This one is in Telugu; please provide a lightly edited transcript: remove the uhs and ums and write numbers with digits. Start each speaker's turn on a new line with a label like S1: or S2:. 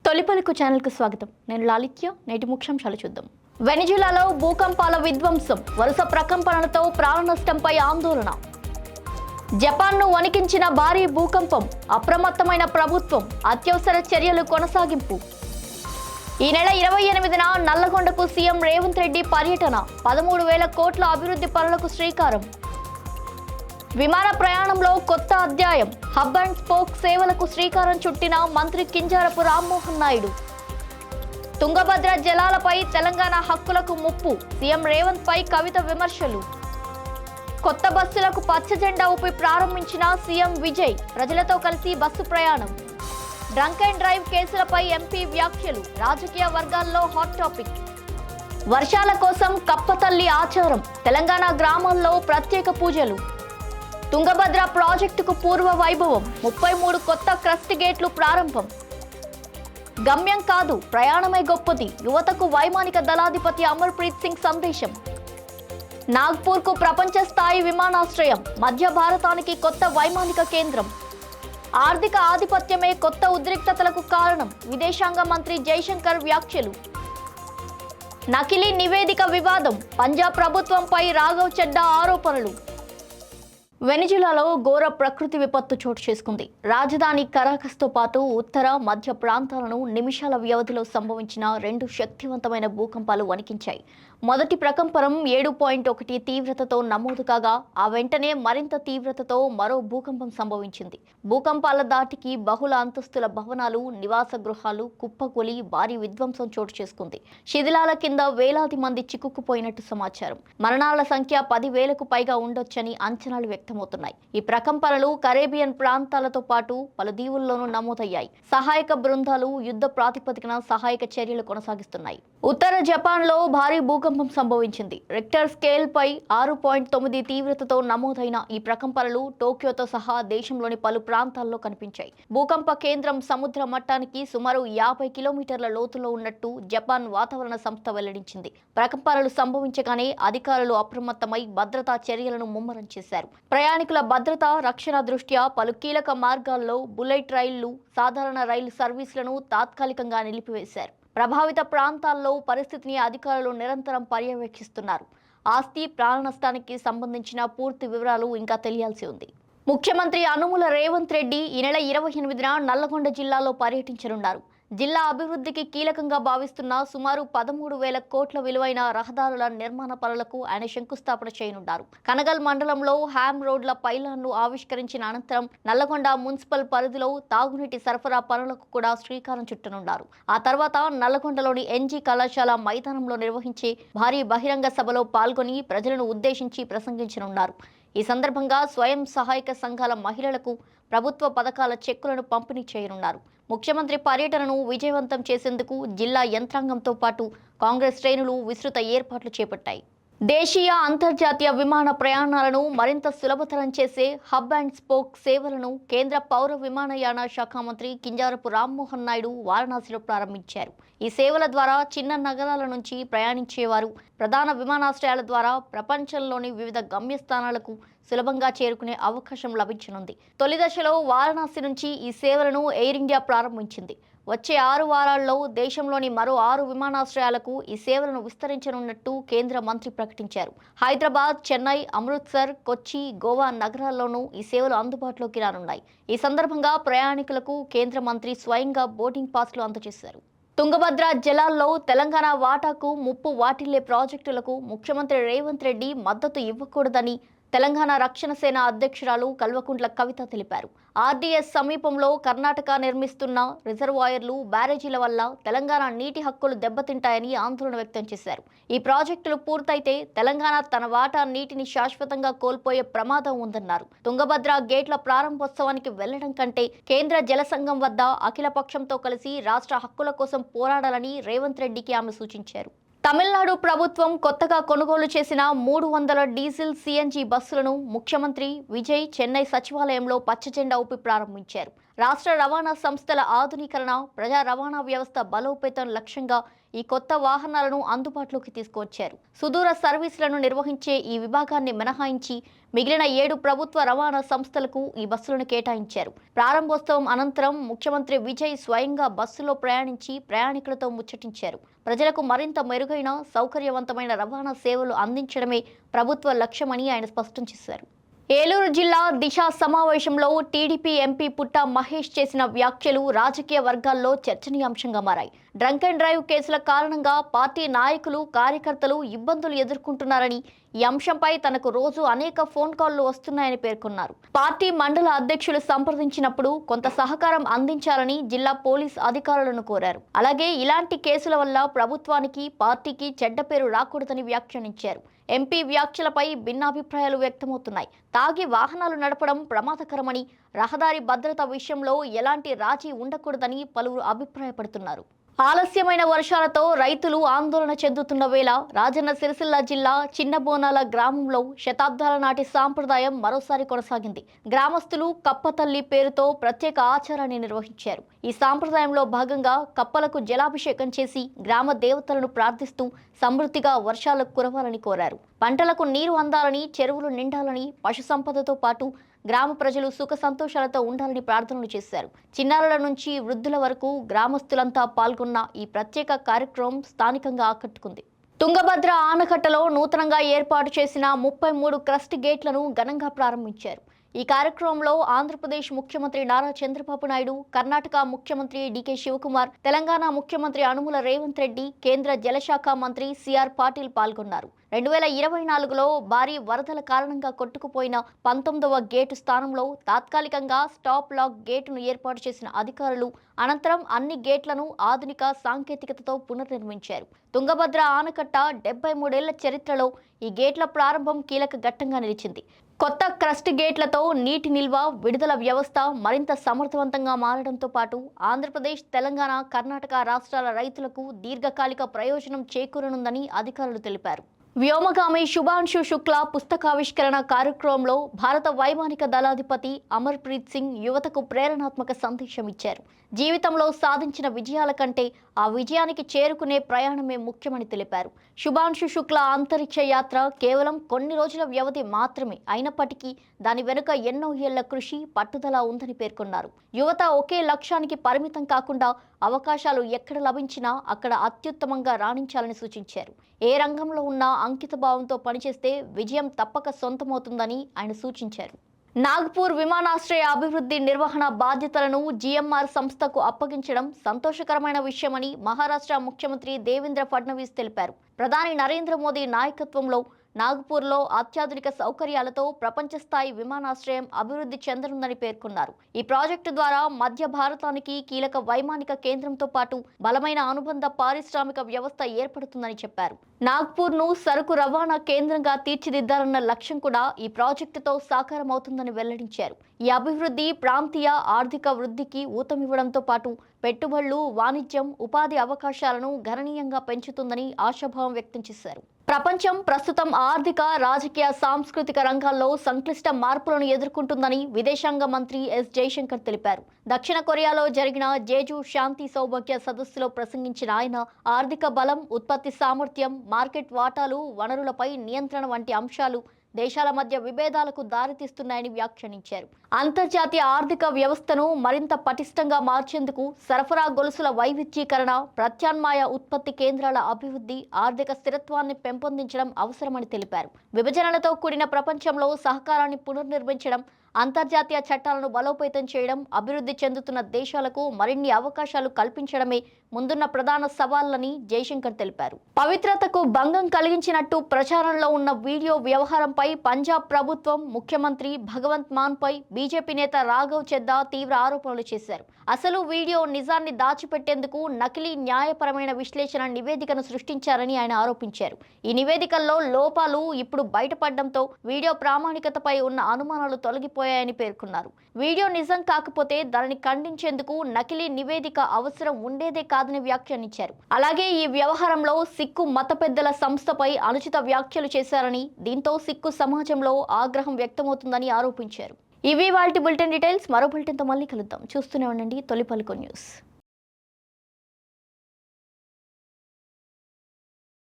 S1: తొలిపలుకు ఛానల్కు స్వాగతం. నేను లాలిత్య. నేటి ముఖ్యాంశాలు చూద్దాం. వెనిజులాలో భూకంపాల విధ్వంసం, వరుస ప్రకంపనలతో ప్రాణ నష్టంపై ఆందోళన. జపాన్ను వణికించిన భారీ భూకంపం, అప్రమత్తమైన ప్రభుత్వం, అత్యవసర చర్యలు కొనసాగింపు. ఈ నెల 28న నల్లగొండకు సీఎం రేవంత్ రెడ్డి పర్యటన, 13,000 కోట్ల అభివృద్ధి పనులకు శ్రీకారం. విమాన ప్రయాణంలో కొత్త అధ్యాయం, హబ్ అండ్ స్పోక్ సేవలకు శ్రీకారం చుట్టిన మంత్రి కింజారపు రామ్మోహన్ నాయుడు. తుంగభద్ర జలాలపై తెలంగాణ హక్కులకు ముప్పు, సీఎం రేవంత్ పై కవిత విమర్శలు. కొత్త బస్సులకు పచ్చ జెండా ఊపి ప్రారంభించిన సీఎం విజయ్, ప్రజలతో కలిసి బస్సు ప్రయాణం. డ్రంక్ అండ్ డ్రైవ్ కేసులపై ఎంపీ వ్యాఖ్యలు, రాజకీయ వర్గాల్లో హాట్ టాపిక్. వర్షాల కోసం కప్పతల్లి ఆచారం, తెలంగాణ గ్రామాల్లో ప్రత్యేక పూజలు. తుంగభద్ర ప్రాజెక్టుకు పూర్వ వైభవం, 33 కొత్త క్రస్ట్ గేట్లు ప్రారంభం. గమ్యం కాదు, ప్రయాణమే గొప్పది, యువతకు వైమానిక దళాధిపతి అమర్ప్రీత్ సింగ్ సందేశం. నాగ్పూర్కు ప్రపంచ స్థాయి విమానాశ్రయం, మధ్య భారతానికి కొత్త వైమానిక కేంద్రం. ఆర్థిక ఆధిపత్యమే కొత్త ఉద్రిక్తతలకు కారణం, విదేశాంగ మంత్రి జైశంకర్ వ్యాఖ్యలు. నకిలీ నివేదిక వివాదం, పంజాబ్ ప్రభుత్వంపై రాఘవ్ చెడ్డా ఆరోపణలు. వెనిజులాలో ఘోర ప్రకృతి విపత్తు చోటు చేసుకుంది. రాజధాని కరాకస్తో పాటు ఉత్తర మధ్య ప్రాంతాలను నిమిషాల వ్యవధిలో సంభవించిన 2 శక్తివంతమైన భూకంపాలు వణికించాయి. మొదటి ప్రకంపనం 7.1 తీవ్రతతో నమోదు కాగా, ఆ వెంటనే మరింత తీవ్రతతో మరో భూకంపం సంభవించింది. భూకంపాల దాటికి బహుళ అంతస్తుల భవనాలు, నివాస గృహాలు కుప్పకూలి భారీ విధ్వంసం చోటు చేసుకుంది. శిథిలాల కింద వేలాది మంది చిక్కుకుపోయినట్టు సమాచారం. మరణాల సంఖ్య 10,000కు పైగా ఉండొచ్చని అంచనాలు వ్యక్తమవుతున్నాయి. ఈ ప్రకంపనలు కరేబియన్ ప్రాంతాలతో పాటు పలు దీవుల్లోనూ నమోదయ్యాయి. సహాయక బృందాలు యుద్ధ ప్రాతిపదికన సహాయక చర్యలు కొనసాగిస్తున్నాయి. ఉత్తర జపాన్లో భారీ భూకంపం సంభవించింది. రిక్టర్ స్కేల్ పై 6.9 తీవ్రతతో నమోదైన ఈ ప్రకంపనలు టోక్యోతో సహా దేశంలోని పలు ప్రాంతాల్లో కనిపించాయి. భూకంప కేంద్రం సముద్ర మట్టానికి సుమారు 50 కిలోమీటర్ల లోతులో ఉన్నట్టు జపాన్ వాతావరణ సంస్థ వెల్లడించింది. ప్రకంపనలు సంభవించగానే అధికారులు అప్రమత్తమై భద్రతా చర్యలను ముమ్మరం చేశారు. ప్రయాణికుల భద్రత, రక్షణ దృష్ట్యా పలు కీలక మార్గాల్లో బుల్లెట్ రైళ్లు, సాధారణ రైలు సర్వీసులను తాత్కాలికంగా నిలిపివేశారు. ప్రభావిత ప్రాంతాల్లో పరిస్థితిని అధికారులు నిరంతరం పర్యవేక్షిస్తున్నారు. ఆస్తి, ప్రాణ నష్టానికి సంబంధించిన పూర్తి వివరాలు ఇంకా తెలియాల్సి ఉంది. ముఖ్యమంత్రి యనుమల రేవంత్ రెడ్డి ఈ నెల 28న నల్లగొండ జిల్లాలో పర్యటించనున్నారు. జిల్లా అభివృద్ధికి కీలకంగా భావిస్తున్న సుమారు 13,000 కోట్ల విలువైన రహదారుల నిర్మాణ పనులకు ఆయన శంకుస్థాపన చేయనున్నారు. కనగల్ మండలంలో హ్యామ్ రోడ్ల పైలాన్ను ఆవిష్కరించిన అనంతరం నల్లగొండ మున్సిపల్ పరిధిలో తాగునీటి సరఫరా పనులకు కూడా శ్రీకారం చుట్టనున్నారు. ఆ తర్వాత నల్లగొండలోని ఎన్జీ కళాశాల మైదానంలో నిర్వహించే భారీ బహిరంగ సభలో పాల్గొని ప్రజలను ఉద్దేశించి ప్రసంగించనున్నారు. ఈ సందర్భంగా స్వయం సహాయక సంఘాల మహిళలకు ప్రభుత్వ పథకాల చెక్కులను పంపిణీ చేయనున్నారు. ముఖ్యమంత్రి పర్యటనను విజయవంతం చేసేందుకు జిల్లా యంత్రాంగంతో పాటు కాంగ్రెస్ శ్రేణులు విస్తృత ఏర్పాట్లు చేపట్టాయి. దేశీయ, అంతర్జాతీయ విమాన ప్రయాణాలను మరింత సులభతరం చేసే హబ్ అండ్ స్పోక్ సేవలను కేంద్ర పౌర విమానయాన శాఖ మంత్రి కింజారపు రామ్మోహన్ నాయుడు వారణాసిలో ప్రారంభించారు. ఈ సేవల ద్వారా చిన్న నగరాల నుంచి ప్రయాణించేవారు ప్రధాన విమానాశ్రయాల ద్వారా ప్రపంచంలోని వివిధ గమ్యస్థానాలకు సులభంగా చేరుకునే అవకాశం లభించనుంది. తొలి దశలో వారణాసి నుంచి ఈ సేవలను ఎయిర్ ఇండియా ప్రారంభించింది. వచ్చే 6 వారాల్లో దేశంలోని మరో 6 విమానాశ్రయాలకు ఈ సేవలను విస్తరించనున్నట్టు కేంద్ర మంత్రి ప్రకటించారు. హైదరాబాద్, చెన్నై, అమృత్సర్, కొచ్చి, గోవా నగరాల్లోనూ ఈ సేవలు అందుబాటులోకి రానున్నాయి. ఈ సందర్భంగా ప్రయాణికులకు కేంద్ర మంత్రి స్వయంగా బోర్డింగ్ పాస్లు అందజేశారు. తుంగభద్ర జలాల్లో తెలంగాణ వాటాకు ముప్పు వాటిల్లే ప్రాజెక్టులకు ముఖ్యమంత్రి రేవంత్ రెడ్డి మద్దతు ఇవ్వకూడదని తెలంగాణ రక్షణ సేన అధ్యక్షురాలు కల్వకుంట్ల కవిత తెలిపారు. ఆర్డీఎస్ సమీపంలో కర్ణాటక నిర్మిస్తున్న రిజర్వాయర్లు, బ్యారేజీల వల్ల తెలంగాణ నీటి హక్కులు దెబ్బతింటాయని ఆందోళన వ్యక్తం చేశారు. ఈ ప్రాజెక్టులు పూర్తయితే తెలంగాణ తన వాటా నీటిని శాశ్వతంగా కోల్పోయే ప్రమాదం ఉందన్నారు. తుంగభద్ర గేట్ల ప్రారంభోత్సవానికి వెళ్లడం కంటే కేంద్ర జల సంఘం వద్ద అఖిలపక్షంతో కలిసి రాష్ట్ర హక్కుల కోసం పోరాడాలని రేవంత్ రెడ్డికి ఆమె సూచించారు. తమిళనాడు ప్రభుత్వం కొత్తగా కొనుగోలు చేసిన 300 డీజిల్ సిఎన్జి బస్సులను ముఖ్యమంత్రి విజయ్ చెన్నై సచివాలయంలో పచ్చజెండా ఊపి ప్రారంభించారు. రాష్ట్ర రవాణా సంస్థల ఆధునీకరణ, ప్రజా రవాణా వ్యవస్థ బలోపేతం లక్ష్యంగా ఈ కొత్త వాహనాలను అందుబాటులోకి తీసుకువచ్చారు. సుదూర సర్వీసులను నిర్వహించే ఈ విభాగాన్ని మినహాయించి మిగిలిన 7 ప్రభుత్వ రవాణా సంస్థలకు ఈ బస్సులను కేటాయించారు. ప్రారంభోత్సవం అనంతరం ముఖ్యమంత్రి విజయ్ స్వయంగా బస్సులో ప్రయాణించి ప్రయాణికులతో ముచ్చటించారు. ప్రజలకు మరింత మెరుగైన, సౌకర్యవంతమైన రవాణా సేవలు అందించడమే ప్రభుత్వ లక్ష్యమని ఆయన స్పష్టం చేశారు. ఏలూరు జిల్లా దిశ సమావేశంలో టీడీపీ ఎంపీ పుట్ట మహేష్ చేసిన వ్యాఖ్యలు రాజకీయ వర్గాల్లో చర్చనీయాంశంగా మారాయి. డ్రంక్ అండ్ డ్రైవ్ కేసుల కారణంగా పార్టీ నాయకులు, కార్యకర్తలు ఇబ్బందులు ఎదుర్కొంటున్నారని, ఈ అంశంపై తనకు రోజు అనేక ఫోన్ కాల్లు వస్తున్నాయని పేర్కొన్నారు. పార్టీ మండల అధ్యక్షులు సంప్రదించినప్పుడు కొంత సహకారం అందించాలని జిల్లా పోలీస్ అధికారులను కోరారు. అలాగే ఇలాంటి కేసుల వల్ల ప్రభుత్వానికి, పార్టీకి చెడ్డ పేరు రాకూడదని వ్యాఖ్యానించారు. ఎంపీ వ్యాఖ్యలపై భిన్నాభిప్రాయాలు వ్యక్తమవుతున్నాయి. తాగి వాహనాలు నడపడం ప్రమాదకరమని, రహదారి భద్రత విషయంలో ఎలాంటి రాజీ ఉండకూడదని పలువురు అభిప్రాయపడుతున్నారు. ఆలస్యమైన వర్షాలతో రైతులు ఆందోళన చెందుతున్న వేళ రాజన్న సిరిసిల్ల జిల్లా చిన్నబోనాల గ్రామంలో శతాబ్దాల నాటి సాంప్రదాయం మరోసారి కొనసాగింది. గ్రామస్తులు కప్పతల్లి పేరుతో ప్రత్యేక ఆచారాన్ని నిర్వహించారు. ఈ సాంప్రదాయంలో భాగంగా కప్పలకు జలాభిషేకం చేసి గ్రామ దేవతలను ప్రార్థిస్తూ సమృద్ధిగా వర్షాలు కురవాలని కోరారు. పంటలకు నీరు అందాలని, చెరువులు నిండాలని, పశు సంపదతో పాటు గ్రామ ప్రజలు సుఖ సంతోషాలతో ఉండాలని ప్రార్థనలు చేశారు. చిన్నారుల నుంచి వృద్ధుల వరకు గ్రామస్తులంతా పాల్గొన్న ఈ ప్రత్యేక కార్యక్రమం స్థానికంగా ఆకట్టుకుంది. తుంగభద్ర ఆనకట్టలో నూతనంగా ఏర్పాటు చేసిన 33 క్రస్ట్ గేట్లను ఘనంగా ప్రారంభించారు. ఈ కార్యక్రమంలో ఆంధ్రప్రదేశ్ ముఖ్యమంత్రి నారా చంద్రబాబు నాయుడు, కర్ణాటక ముఖ్యమంత్రి డీకే శివకుమార్, తెలంగాణ ముఖ్యమంత్రి అనుముల రేవంత్ రెడ్డి, కేంద్ర జలశాఖ మంత్రి సిఆర్ పాటిల్ పాల్గొన్నారు. 2024లో భారీ వరదల కారణంగా కొట్టుకుపోయిన 19వ గేటు స్థానంలో తాత్కాలికంగా స్టాప్ లాక్ గేటును ఏర్పాటు చేసిన అధికారులు అనంతరం అన్ని గేట్లను ఆధునిక సాంకేతికతతో పునర్నిర్మించారు. తుంగభద్ర ఆనకట్ట 73 ఏళ్ల చరిత్రలో ఈ గేట్ల ప్రారంభం కీలక ఘట్టంగా నిలిచింది. కొత్త క్రస్ట్ గేట్లతో నీటి నిల్వ, విడుదల వ్యవస్థ మరింత సమర్థవంతంగా మారడంతో పాటు ఆంధ్రప్రదేశ్, తెలంగాణ, కర్ణాటక రాష్ట్రాల రైతులకు దీర్ఘకాలిక ప్రయోజనం చేకూరనుందని అధికారులు తెలిపారు. వ్యోమగామి శుభాంశు శుక్లా పుస్తకావిష్కరణ కార్యక్రమంలో భారత వైమానిక దళాధిపతి అమర్ప్రీత్ సింగ్ యువతకు ప్రేరణాత్మక సందేశం ఇచ్చారు. జీవితంలో సాధించిన విజయాల కంటే ఆ విజయానికి చేరుకునే ప్రయాణమే ముఖ్యమని తెలిపారు. శుభాంశు శుక్లా అంతరిక్ష యాత్ర కేవలం కొన్ని రోజుల వ్యవధి మాత్రమే అయినప్పటికీ దాని వెనుక ఎన్నో ఏళ్ల కృషి, పట్టుదల ఉందని పేర్కొన్నారు. యువత ఒకే లక్ష్యానికి పరిమితం కాకుండా అవకాశాలు ఎక్కడ లభించినా అక్కడ అత్యుత్తమంగా రాణించాలని సూచించారు. ఏ రంగంలో ఉన్నా అంకితభావంతో పనిచేస్తే విజయం తప్పక సొంతమవుతుందని ఆయన సూచించారు. నాగ్పూర్ విమానాశ్రయ అభివృద్ధి నిర్వహణ బాధ్యతలను జీఎంఆర్ సంస్థకు అప్పగించడం సంతోషకరమైన విషయమని మహారాష్ట్ర ముఖ్యమంత్రి దేవేంద్ర ఫడ్నవీస్ తెలిపారు. ప్రధాని నరేంద్ర మోదీ నాయకత్వంలో నాగ్పూర్లో అత్యాధునిక సౌకర్యాలతో ప్రపంచ స్థాయి విమానాశ్రయం అభివృద్ధి చెందనుందని పేర్కొన్నారు. ఈ ప్రాజెక్టు ద్వారా మధ్య భారతానికి కీలక వైమానిక కేంద్రంతో పాటు బలమైన అనుబంధ పారిశ్రామిక వ్యవస్థ ఏర్పడుతుందని చెప్పారు. నాగ్పూర్ను సరుకు రవాణా కేంద్రంగా తీర్చిదిద్దాలన్న లక్ష్యం కూడా ఈ ప్రాజెక్టుతో సాకారమవుతుందని వెల్లడించారు. ఈ అభివృద్ధి ప్రాంతీయ ఆర్థిక వృద్ధికి ఊతమివ్వడంతో పాటు పెట్టుబడులు, వాణిజ్యం, ఉపాధి అవకాశాలను గణనీయంగా పెంచుతుందని ఆశాభావం వ్యక్తం చేశారు. ప్రపంచం ప్రస్తుతం ఆర్థిక, రాజకీయ, సాంస్కృతిక రంగాల్లో సంక్లిష్ట మార్పులను ఎదుర్కొంటుందని విదేశాంగ మంత్రి ఎస్ జయశంకర్ తెలిపారు. దక్షిణ కొరియాలో జరిగిన జేజు శాంతి సౌభాగ్య సదస్సులో ప్రసంగించిన ఆయన ఆర్థిక బలం, ఉత్పత్తి సామర్థ్యం, మార్కెట్ వాటాలు, వనరులపై నియంత్రణ వంటి అంశాలు దేశాల మధ్య విభేదాలకు దారితీస్తున్నాయని వ్యాఖ్యానించారు. అంతర్జాతీయ ఆర్థిక వ్యవస్థను మరింత పటిష్టంగా మార్చేందుకు సరఫరా గొలుసుల వైవిధ్యీకరణ, ప్రత్యామ్నాయ ఉత్పత్తి కేంద్రాల అభివృద్ధి, ఆర్థిక స్థిరత్వాన్ని పెంపొందించడం అవసరమని తెలిపారు. విభజనలతో కూడిన ప్రపంచంలో సహకారాన్ని పునర్నిర్మించడం, అంతర్జాతీయ చట్టాలను బలోపేతం చేయడం, అభివృద్ధి చెందుతున్న దేశాలకు మరిన్ని అవకాశాలు కల్పించడమే ముందున్న ప్రధాన సవాళ్లని జయశంకర్ తెలిపారు. పవిత్రతకు భంగం కలిగించినట్టు ప్రచారంలో ఉన్న వీడియో వ్యవహారంపై పంజాబ్ ప్రభుత్వం, ముఖ్యమంత్రి భగవంత్ మాన్పై బీజేపీ నేత రాఘవ్ చెద్దా తీవ్ర ఆరోపణలు చేశారు. అసలు వీడియో నిజాన్ని దాచిపెట్టేందుకు నకిలీ న్యాయపరమైన విశ్లేషణ నివేదికను సృష్టించారని ఆయన ఆరోపించారు. ఈ నివేదికల్లో లోపాలు ఇప్పుడు బయటపడడంతో వీడియో ప్రామాణికతపై ఉన్న అనుమానాలు తొలగిపోయాయని పేర్కొన్నారు. వీడియో నిజం కాకపోతే దానిని ఖండించేందుకు నకిలీ నివేదిక అవసరం ఉండేదే కాదని వ్యాఖ్యానించారు. అలాగే ఈ వ్యవహారంలో సిక్కు మత పెద్దల సంస్థపై అనుచిత వ్యాఖ్యలు చేశారని, దీంతో సిక్కు సమాజంలో ఆగ్రహం వ్యక్తమవుతుందని ఆరోపించారు. ఇవి వాటి బులెటిన్ డీటెయిల్స్. మరో బులెటిన్తో మళ్ళీ కలుద్దాం. చూస్తూనే ఉండండి తొలి పలుకు న్యూస్.